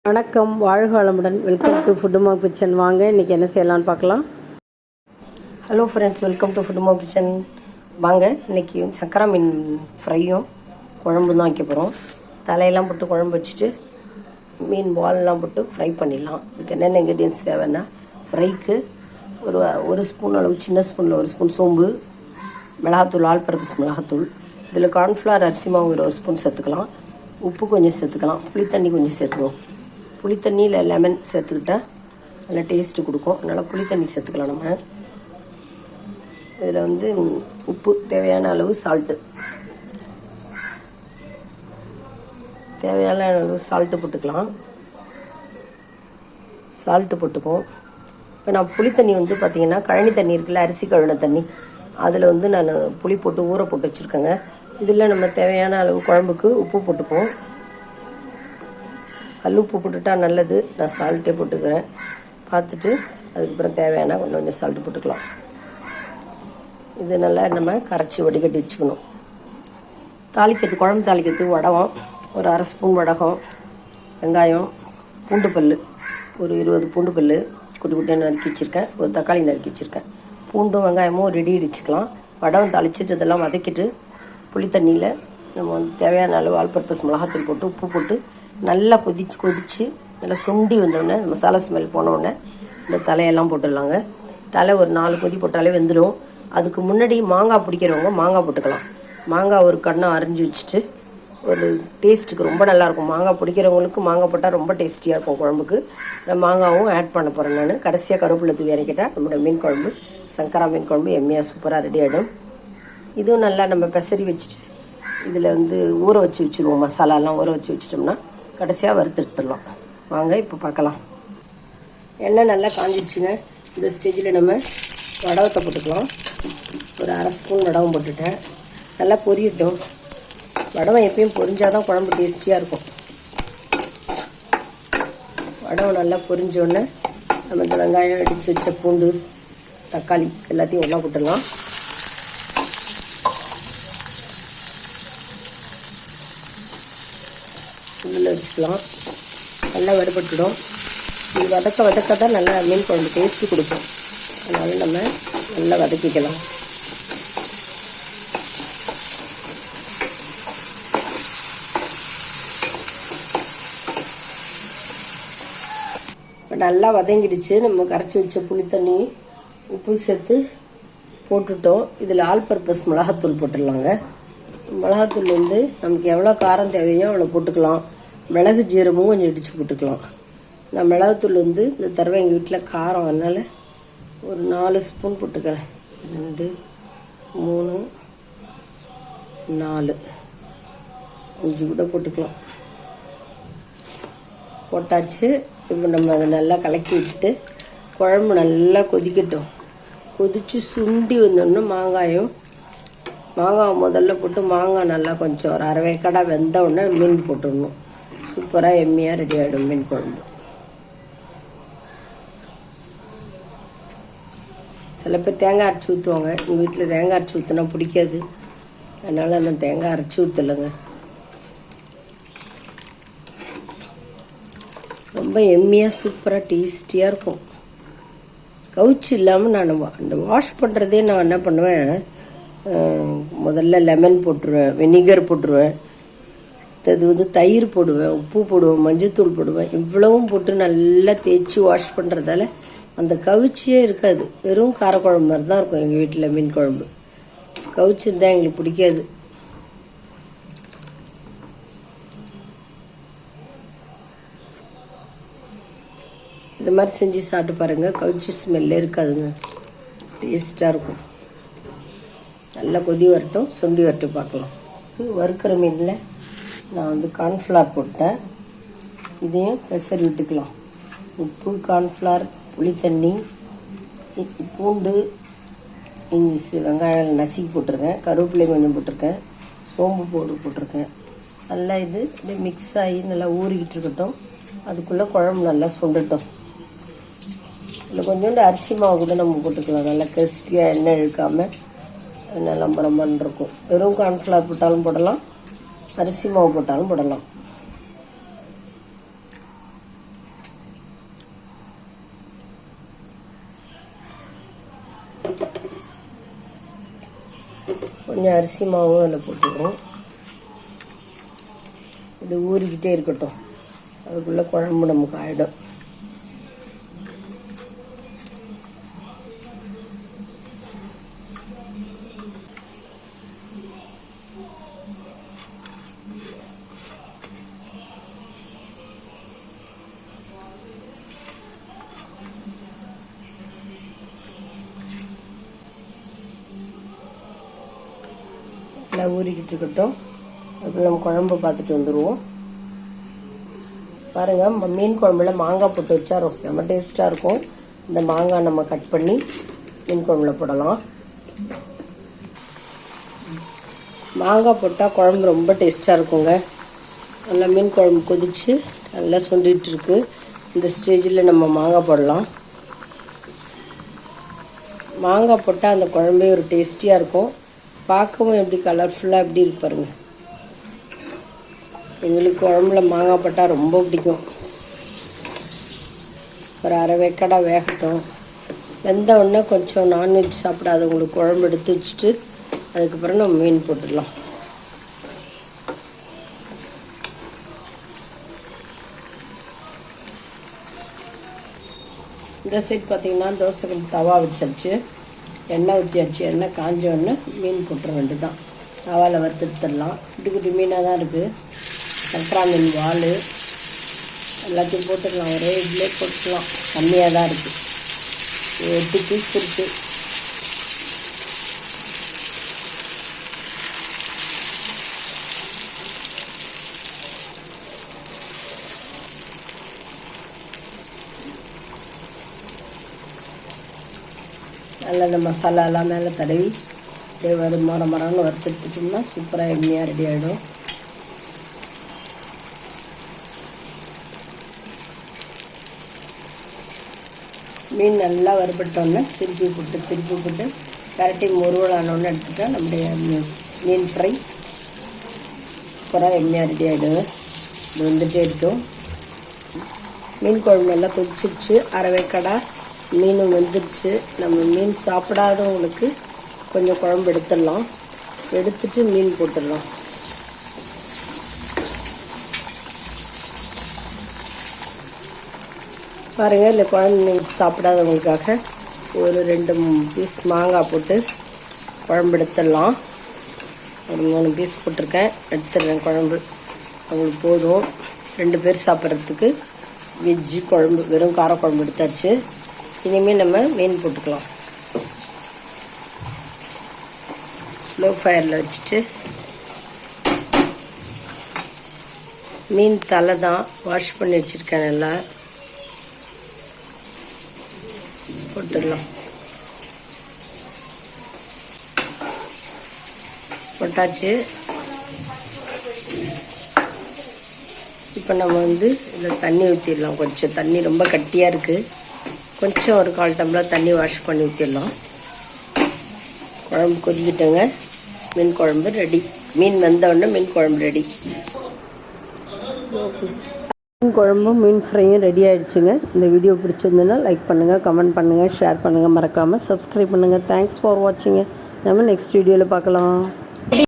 வணக்கம், வாழ்க வளமுடன். வெல்கம் டு ஃபுட்டுமா கிச்சன். வாங்க இன்றைக்கி என்ன செய்யலான்னு பார்க்கலாம். ஹலோ ஃப்ரெண்ட்ஸ், வெல்கம் டு ஃபுட்டுமா கிச்சன். வாங்க இன்றைக்கி சக்கரா மீன் ஃப்ரையும் குழம்பு தான் வைக்க போகிறோம். தலையெல்லாம் போட்டு குழம்பு வச்சுட்டு மீன் பால்லாம் போட்டு ஃப்ரை பண்ணிடலாம். இதுக்கு என்னென்ன இன்க்ரீடியன்ஸ் தேவைன்னா, ஃப்ரைக்கு ஒரு ஸ்பூன் அளவு, சின்ன ஸ்பூனில் ஒரு ஸ்பூன் சோம்பு, மிளகாத்தூள், ஆல் பர்பஸ் மிளகாத்தூள், இதில் கார்ன்ஃப்ளவர் அரிசி மாவு ஒரு ஸ்பூன் சேர்த்துக்கலாம், உப்பு கொஞ்சம் சேர்த்துக்கலாம், புளித்தண்ணி கொஞ்சம் சேர்த்துக்குவோம். புளித்தண்ணியில் லெமன் சேர்த்துக்கிட்டா நல்லா டேஸ்ட்டு கொடுக்கும். அதனால் புளித்தண்ணி சேர்த்துக்கலாம். நம்ம இதில் உப்பு தேவையான அளவு, தேவையான அளவு சால்ட்டு போட்டுக்கலாம். சால்ட்டு போட்டுப்போம். இப்போ நான் புளித்தண்ணி பார்த்திங்கன்னா, கழனி தண்ணி இருக்குல்ல, அரிசி கழுவின தண்ணி, அதில் நான் புளி போட்டு ஊற போட்டு வச்சுருக்கேங்க. இதில் நம்ம தேவையான அளவு குழம்புக்கு உப்பு போட்டுப்போம். உப்பு போட்டுட்டா நல்லது. நான் சால்ட்டே போட்டுக்கிறேன். பார்த்துட்டு அதுக்கப்புறம் தேவையான கொஞ்சம் சால்ட்டு போட்டுக்கலாம். இது நல்லா நம்ம கரைச்சி வடிகட்டி வச்சுக்கணும். குழம்பு தாளிக்கிறது வடகம், ஒரு அரை ஸ்பூன் வடகம், வெங்காயம், பூண்டு பல் ஒரு 20 பூண்டு பல் குட்டி குட்டியாக நறுக்கி வச்சுருக்கேன், ஒரு தக்காளி நறுக்கி வச்சுருக்கேன். பூண்டும் வெங்காயமும் ரெடி அடிச்சுக்கலாம். வடகம் தாளிச்சிட்டு இதெல்லாம் வதக்கிட்டு புளித்தண்ணியில் நம்ம தேவையான அளவு ஆல் பர்பஸ் மிளகாத்தூள் போட்டு உப்பு போட்டு நல்லா கொதித்து நல்லா சுண்டி வந்தோடனே, மசாலா ஸ்மெல் போனோடனே இந்த தலையெல்லாம் போட்டுடலாங்க. தலை ஒரு 4 கொதி போட்டாலே வெந்துடும். அதுக்கு முன்னாடி மாங்காய் பிடிக்கிறவங்க மாங்காய் போட்டுக்கலாம். மாங்காய் ஒரு கண்ணை அரிஞ்சு வச்சுட்டு, ஒரு டேஸ்ட்டுக்கு ரொம்ப நல்லாயிருக்கும். மாங்காய் பிடிக்கிறவங்களுக்கு மாங்காய் போட்டால் ரொம்ப டேஸ்டியாக இருக்கும் குழம்புக்கு. நான் மாங்காவும் ஆட் பண்ண போகிறேன். நான் கடைசியாக கருவேப்பிலை தூவி இறக்கிட்டால் நம்மளோட மீன் குழம்பு, சங்கரா மீன் குழம்பு எம்மையாக சூப்பராக ரெடி ஆகிடும். இதுவும் நல்லா நம்ம பெசரி வச்சுட்டு இதில் ஊற வச்சுருவோம். மசாலாலாம் ஊற வச்சுட்டோம்னா கடைசியாக வறுத்துடலாம். வாங்க இப்போ பார்க்கலாம். எண்ணெய் நல்லா காஞ்சிடுச்சுங்க. இந்த ஸ்டேஜில் நம்ம வடகத்தை போட்டுக்கலாம். ஒரு அரை ஸ்பூன் வடகம் போட்டுட்டேன். நல்லா பொரியட்டும். வடகம் எப்பயும் பொரிஞ்சால் தான் குழம்பு டேஸ்டியாக இருக்கும். வடகம் நல்லா பொரிஞ்சோடனே நம்ம இந்த வெங்காயம் அடித்து வச்ச பூண்டு, தக்காளி எல்லாத்தையும் ஒன்றா போட்டுடலாம். இதில் வச்சுக்கலாம். நல்லா வறுபட்டுடும். இது வதக்க தான் நல்லா மீன் குழம்பு டேஸ்ட்டு கொடுக்கும். அதனால் நம்ம நல்லா வதக்கிக்கலாம். இப்போ நல்லா வதங்கிடுச்சு. நம்ம கரைச்சி வச்ச புளித்தண்ணி, உப்பு சேர்த்து போட்டுட்டோம். இதில் ஆல் பர்பஸ் மிளகாத்தூள் போட்டுடலாங்க. மிளகாத்தூள் நமக்கு எவ்வளோ காரம் தேவையோ அவ்வளோ போட்டுக்கலாம். மிளகு ஜீரகமும் கொஞ்சம் இடித்து போட்டுக்கலாம். நான் மிளகாத்தூள் இந்த தடவை எங்கள் வீட்டில் காரம், அதனால் ஒரு 4 ஸ்பூன் போட்டுக்கிறேன். 2, 3, 4, 5 கூட போட்டுக்கலாம். போட்டாச்சு. இப்போ நம்ம அதை நல்லா கலக்கி விட்டுட்டு குழம்பு நல்லா கொதிக்கட்டும். கொதித்து சுண்டி வந்தோடனே மாங்காய் முதல்ல போட்டு, மாங்காய் நல்லா கொஞ்சம் ஒரு அரை வேக்காடாக வெந்த உடனே மீன் போட்டுடணும். சூப்பராக எம்மியாக ரெடி ஆகிடும் மீன் குழம்பு. சில பேர் தேங்காய் அரைச்சி ஊற்றுவாங்க. எங்கள் வீட்டில் தேங்காய் அரைச்சி ஊற்றினா பிடிக்காது. அதனால் நான் தேங்காய் அரைச்சி ஊற்றலைங்க. ரொம்ப எம்மியாக சூப்பராக டேஸ்டியாக இருக்கும். கவுச்சி இல்லாமல் நான் அந்த வாஷ் பண்ணுறதே நான் என்ன பண்ணுவேன், முதல்ல லெமன் போட்டுருவேன், வினிகர் போட்டுருவேன், அது தயிர் போடுவேன், உப்பு போடுவேன், மஞ்சத்தூள் போடுவேன். இவ்வளவும் போட்டு நல்லா தேய்ச்சி வாஷ் பண்ணுறதால அந்த கவுச்சியே இருக்காது. வெறும் காரக்குழம்பு மாதிரி தான் இருக்கும் எங்கள் வீட்டில் மீன் குழம்பு. கவுச்சி தான் எங்களுக்கு பிடிக்காது. இந்த மாதிரி செஞ்சு சாப்பிட்டு பாருங்கள். கவுச்சி ஸ்மெல்லே இருக்காதுங்க. டேஸ்ட்டாக இருக்கும். நல்லா கொதி வரட்டும், சுண்டி வரட்டும், பார்க்கலாம். வறுக்கிற மீனில் நான் கார்ன்ஃப்ளவர் போட்டேன். இதையும் பெசரி விட்டுக்கலாம். உப்பு, கார்ன்ஃப்ளவர், புளித்தண்ணி, பூண்டு, இஞ்சி, வெங்காயம் நசுக்கி போட்டிருக்கேன், கருவேப்பிலை கொஞ்சம் போட்டிருக்கேன், சோம்பு பவுடர் போட்டிருக்கேன். நல்லா இது அப்படியே மிக்ஸ் ஆகி நல்லா ஊறிக்கிட்டு இருக்கட்டும். அதுக்குள்ளே குழம்பு நல்லா சுண்டட்டும். இதில் கொஞ்சோண்டு அரிசி மாவு கூட நம்ம போட்டுக்கலாம். நல்லா கிறிஸ்பியாக எண்ணெய் இழுக்காமல் நல்லா பரம்பரன்னு இருக்கும். வெறும் கார்ன்ஃப்ளவர் போட்டாலும் போடலாம், அரிசி மாவு போட்டாலும் போடலாம். கொஞ்சம் அரிசி மாவும் அதில் போட்டுக்கிறோம். இது ஊறிக்கிட்டே இருக்கட்டும், அதுக்குள்ளே குழம்பு நமக்கு ஆகிடும். நல்லா ஊறிக்கிட்டு இருக்கட்டும், அதுக்குள்ள நம்ம குழம்பு பார்த்துட்டு வந்துடுவோம். பாருங்கள், மீன் குழம்புல மாங்காய் போட்டு வச்சா ரொம்ப செம்ம டேஸ்ட்டாக இருக்கும். இந்த மாங்காய் நம்ம கட் பண்ணி மீன் குழம்புல போடலாம். மாங்காய் போட்டால் குழம்பு ரொம்ப டேஸ்ட்டாக இருக்குங்க. நல்லா மீன் குழம்பு கொதித்து நல்லா சுண்டிகிட்டு இருக்கு. இந்த ஸ்டேஜில் நம்ம மாங்காய் போடலாம். மாங்காய் போட்டால் அந்த குழம்பே ஒரு டேஸ்டியாக இருக்கும். பார்க்கவும் எப்படி கலர்ஃபுல்லாக எப்படி இருக்கு பாருங்கள். எங்களுக்கு குழம்புல மாங்காய் போட்டால் ரொம்ப பிடிக்கும். ஒரு அரை வேக்கடா வேகட்டும். வெந்த உடனே கொஞ்சம் நான்வெஜ் சாப்பிடாதவங்களுக்கு குழம்பு எடுத்து வச்சுட்டு அதுக்கப்புறம் நம்ம மீன் போட்டுடலாம். இந்த சைட் பார்த்திங்கன்னா தோசைக்கு தவா வச்சாச்சு, எண்ணெய் ஊற்றியாச்சு. எண்ணெய் காஞ்சோடனே மீன் போட்டுற வேண்டியது. தவாவில் வறுத்துடலாம். குட்டி குட்டி மீனாக தான் இருக்குது. கட்ரா மீன் வால் எல்லாத்தையும் போட்டுக்கலாம். ஒரே இதிலே போட்டுக்கலாம். கம்மியாக தான் இருக்குது, 8 பீஸ் இருக்குது. நல்லா இந்த மசாலாலாம் மேலே தடவி மரம்னு வறுத்துட்டோம்னா சூப்பராக எண்ணெயாக ரெடி ஆகிடும். மீன் நல்லா வறுபட்டோன்னே திருப்பி போட்டு கரட்டி முருவலானோன்னு எடுத்துட்டா நம்முடைய மீன் ஃப்ரை சூப்பராக எண்ணெயாக ரெடி ஆகிடுங்க. இது வந்துட்டே இருக்கும். மீன் குழம்பு நல்லா கொதிச்சிருச்சு. அரை வேக்கடா மீனும் வந்துடுச்சு. நம்ம மீன் சாப்பிடாதவங்களுக்கு கொஞ்சம் குழம்பு எடுத்துடலாம். எடுத்துட்டு மீன் போட்டுடலாம். பாருங்கள், இல்லை குழம்பு சாப்பிடாதவங்களுக்காக ஒரு 2 பீஸ் மாங்காய் போட்டு குழம்பு எடுத்துடலாம். ஒரு 3 பீஸ் போட்டிருக்கேன், எடுத்துடுறேன். குழம்பு அவங்களுக்கு போதும். 2 பேர் சாப்பிட்றதுக்கு வெஜ்ஜு குழம்பு, வெறும் காரக்குழம்பு எடுத்தாச்சு. இனிமேல் நம்ம மீன் போட்டுக்கலாம். ஸ்லோ ஃபயரில் வச்சுட்டு மீன் தலை தான் வாஷ் பண்ணி வச்சுருக்கேன், நல்லா போட்டுடலாம். போட்டாச்சு. இப்போ நம்ம இதில் தண்ணி ஊற்றிடலாம். கொஞ்சம் தண்ணி ரொம்ப கட்டியாக இருக்குது. கொஞ்சம் ஒரு 1/4 டம்ளர் தண்ணி வாஷ் பண்ணி ஊற்றிடலாம். குழம்பு கொதிக்கிட்டோங்க. மீன் குழம்பு ரெடி. மீன் வெந்தவுடனே மீன் குழம்பு ரெடி. மீன் குழம்பும் மீன் ஃப்ரையும் ரெடி ஆகிடுச்சுங்க. இந்த வீடியோ பிடிச்சிருந்ததுன்னா லைக் பண்ணுங்கள், கமெண்ட் பண்ணுங்கள், ஷேர் பண்ணுங்கள், மறக்காமல் சப்ஸ்கிரைப் பண்ணுங்கள். Thanks for வாட்சிங்க. நம்ம நெக்ஸ்ட் வீடியோவில் பார்க்கலாம்.